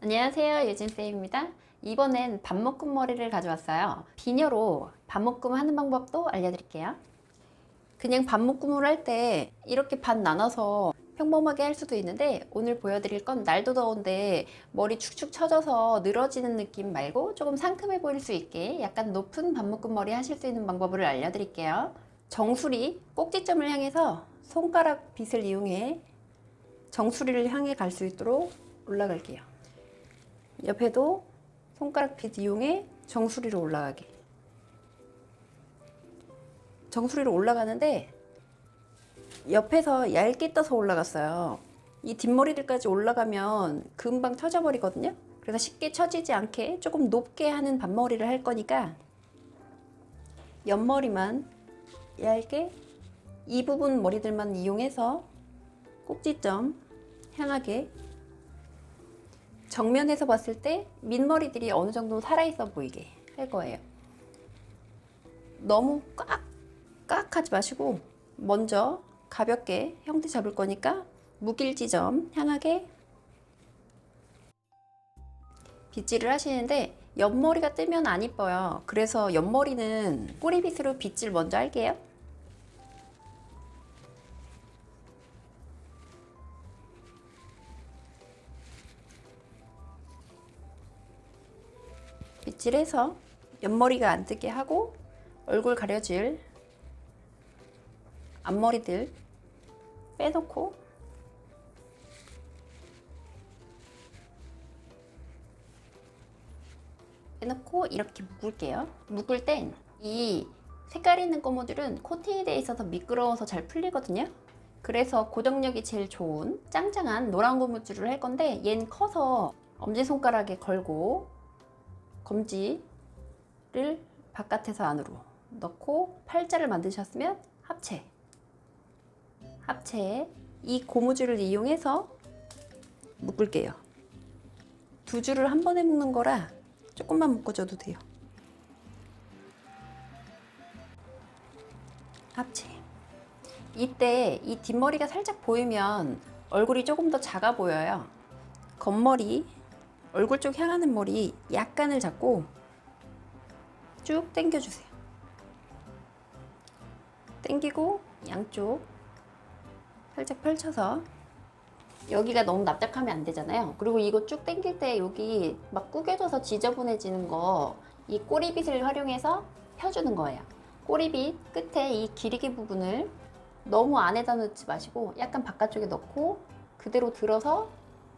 안녕하세요, 유진쌤입니다. 이번엔 반묶음 머리를 가져왔어요. 비녀로 반묶음 하는 방법도 알려드릴게요. 그냥 반묶음을 할 때 이렇게 반 나눠서 평범하게 할 수도 있는데, 오늘 보여드릴 건 날도 더운데 머리 축축 처져서 늘어지는 느낌 말고 조금 상큼해 보일 수 있게 약간 높은 반묶음 머리 하실 수 있는 방법을 알려드릴게요. 정수리 꼭지점을 향해서 손가락 빗을 이용해 정수리를 향해 갈 수 있도록 올라갈게요. 옆에도 손가락 빗 이용해 정수리로 올라가게. 정수리로 올라가는데 옆에서 얇게 떠서 올라갔어요. 이 뒷머리들까지 올라가면 금방 처져버리거든요. 그래서 쉽게 처지지 않게 조금 높게 하는 반머리를 할 거니까 옆머리만 얇게 이 부분 머리들만 이용해서 꼭지점 향하게, 정면에서 봤을 때 밑머리들이 어느 정도 살아있어 보이게 할 거예요. 너무 꽉 하지 마시고 먼저 가볍게 형태 잡을 거니까 묵일 지점 향하게 빗질을 하시는데, 옆머리가 뜨면 안 이뻐요. 그래서 옆머리는 꼬리빗으로 빗질 먼저 할게요. 빗질해서 옆머리가 안 뜨게 하고 얼굴 가려질 앞머리들 빼놓고 이렇게 묶을게요. 묶을 땐 이 색깔 있는 고무줄은 코팅이 되어 있어서 미끄러워서 잘 풀리거든요. 그래서 고정력이 제일 좋은 짱짱한 노란 고무줄을 할 건데, 얘는 커서 엄지손가락에 걸고 검지를 바깥에서 안으로 넣고 팔자를 만드셨으면 합체에 이 고무줄을 이용해서 묶을게요. 두 줄을 한 번에 묶는 거라 조금만 묶어줘도 돼요. 합체. 이때 이 뒷머리가 살짝 보이면 얼굴이 조금 더 작아 보여요. 겉머리, 얼굴 쪽 향하는 머리 약간을 잡고 쭉 당겨주세요. 당기고 양쪽 살짝 펼쳐서, 여기가 너무 납작하면 안 되잖아요. 그리고 이거 쭉 당길 때 여기 막 구겨져서 지저분해지는 거, 이 꼬리빗을 활용해서 펴주는 거예요. 꼬리빗 끝에 이 길이기 부분을 너무 안에다 넣지 마시고 약간 바깥쪽에 넣고 그대로 들어서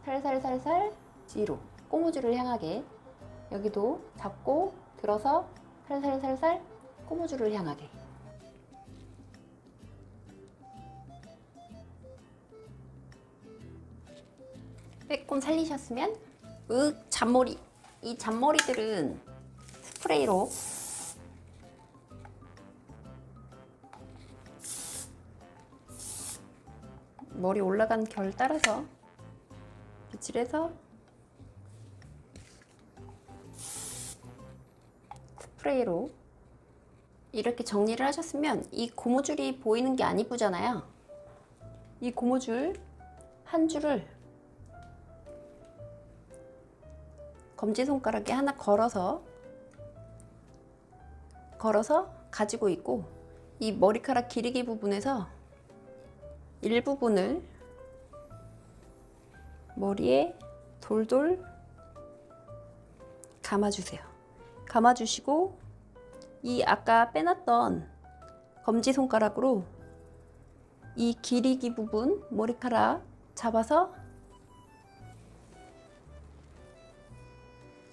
살살살살 뒤로 고무줄을 향하게, 여기도 잡고 들어서 살살살살 고무줄을 향하게. 빼꼼 살리셨으면 잔머리, 이 잔머리들은 스프레이로 머리 올라간 결 따라서 빗질해서 스프레이로 이렇게 정리를 하셨으면, 이 고무줄이 보이는 게 안 이쁘잖아요. 이 고무줄 한 줄을 검지손가락에 하나 걸어서 가지고 있고, 이 머리카락 기르기 부분에서 일부분을 머리에 돌돌 감아주세요. 감아주시고 이 아까 빼놨던 검지손가락으로 이 기리기 부분 머리카락 잡아서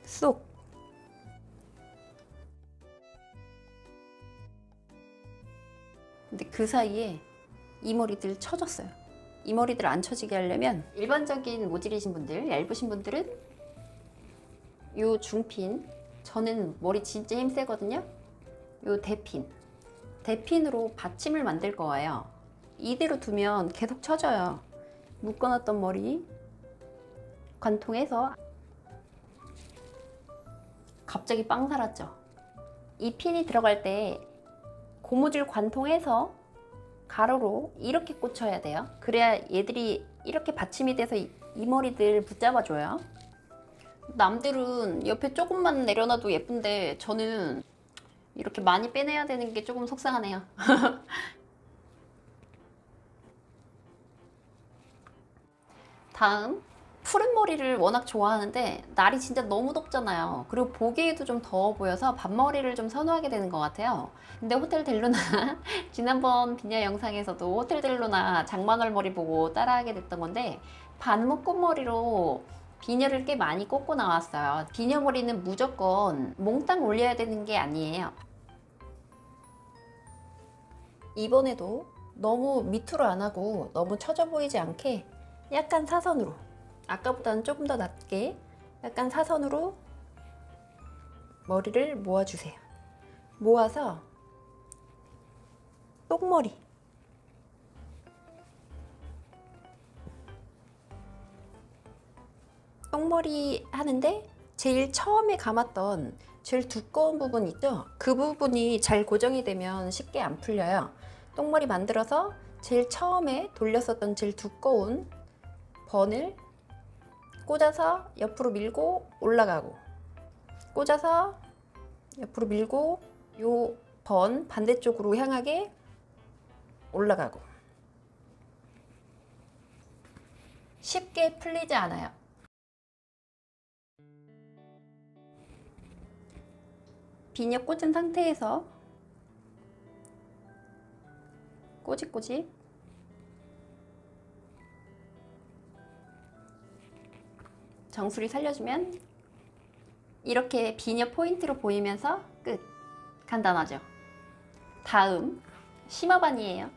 쏙. 근데 그 사이에 이 머리들 처졌어요. 이 머리들 안 처지게 하려면 일반적인 모질이신 분들, 얇으신 분들은 요 중핀, 저는 머리 진짜 힘세거든요. 요 대핀으로 받침을 만들 거예요. 이대로 두면 계속 처져요. 묶어놨던 머리 관통해서 갑자기 빵 살았죠. 이 핀이 들어갈 때 고무줄 관통해서 가로로 이렇게 꽂혀야 돼요. 그래야 얘들이 이렇게 받침이 돼서 이 머리들 붙잡아줘요. 남들은 옆에 조금만 내려놔도 예쁜데 저는 이렇게 많이 빼내야 되는 게 조금 속상하네요. 다음, 푸른 머리를 워낙 좋아하는데 날이 진짜 너무 덥잖아요. 그리고 보기에도 좀 더워 보여서 반머리를 좀 선호하게 되는 것 같아요. 근데 호텔 델루나 지난번 비녀 영상에서도 호텔 델루나 장만월 머리 보고 따라하게 됐던 건데 반묶음 머리로 비녀를 꽤 많이 꽂고 나왔어요. 비녀 머리는 무조건 몽땅 올려야 되는 게 아니에요. 이번에도 너무 밑으로 안 하고 너무 처져 보이지 않게 약간 사선으로, 아까보다는 조금 더 낮게 약간 사선으로 머리를 모아주세요. 모아서 똥머리, 똥머리 하는데 제일 처음에 감았던 제일 두꺼운 부분 있죠? 그 부분이 잘 고정이 되면 쉽게 안 풀려요. 똥머리 만들어서 제일 처음에 돌렸었던 제일 두꺼운 번을 꽂아서 옆으로 밀고 올라가고, 꽂아서 옆으로 밀고 요 번 반대쪽으로 향하게 올라가고. 쉽게 풀리지 않아요. 비녀 꽂은 상태에서 꼬집꼬집 정수리 살려주면 이렇게 비녀 포인트로 보이면서 끝. 간단하죠? 다음, 심화반이에요.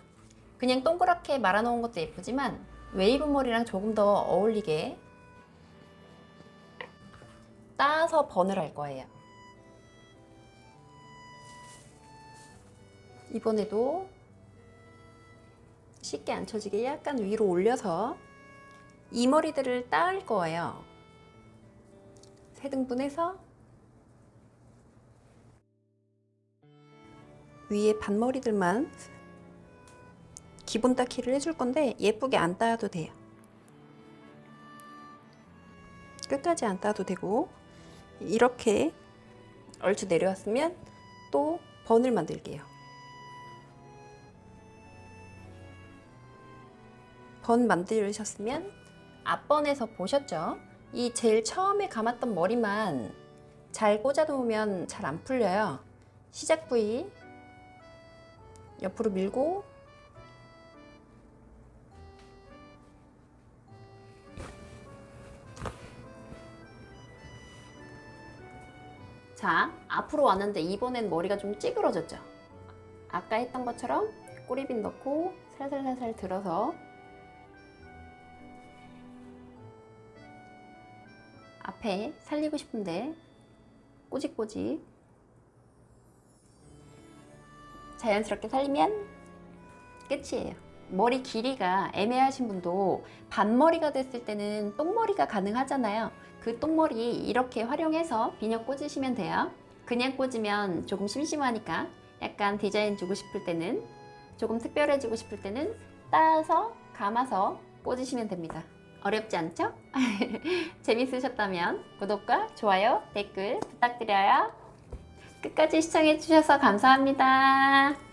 그냥 동그랗게 말아놓은 것도 예쁘지만 웨이브 머리랑 조금 더 어울리게 따서 번을 할 거예요. 이번에도 쉽게 안 쳐지게 약간 위로 올려서 이 머리들을 따을 거예요. 세 등분해서 위에 반머리들만 기본 닦기를 해줄 건데 예쁘게 안 따도 돼요. 끝까지 안 따도 되고, 이렇게 얼추 내려왔으면 또 번을 만들게요. 번 만드셨으면 앞번에서 보셨죠? 이 제일 처음에 감았던 머리만 잘 꽂아 놓으면 잘 안 풀려요. 시작 부위 옆으로 밀고 자, 앞으로 왔는데 이번엔 머리가 좀 찌그러졌죠? 아까 했던 것처럼 꼬리빗 넣고 살살살살 들어서 앞에 살리고 싶은데 꼬집꼬집 자연스럽게 살리면 끝이에요. 머리 길이가 애매하신 분도 반머리가 됐을 때는 똥머리가 가능하잖아요. 그 똥머리 이렇게 활용해서 비녀 꽂으시면 돼요. 그냥 꽂으면 조금 심심하니까 약간 디자인 주고 싶을 때는, 조금 특별해지고 싶을 때는 따서 감아서 꽂으시면 됩니다. 어렵지 않죠? 재밌으셨다면 구독과 좋아요, 댓글 부탁드려요. 끝까지 시청해주셔서 감사합니다.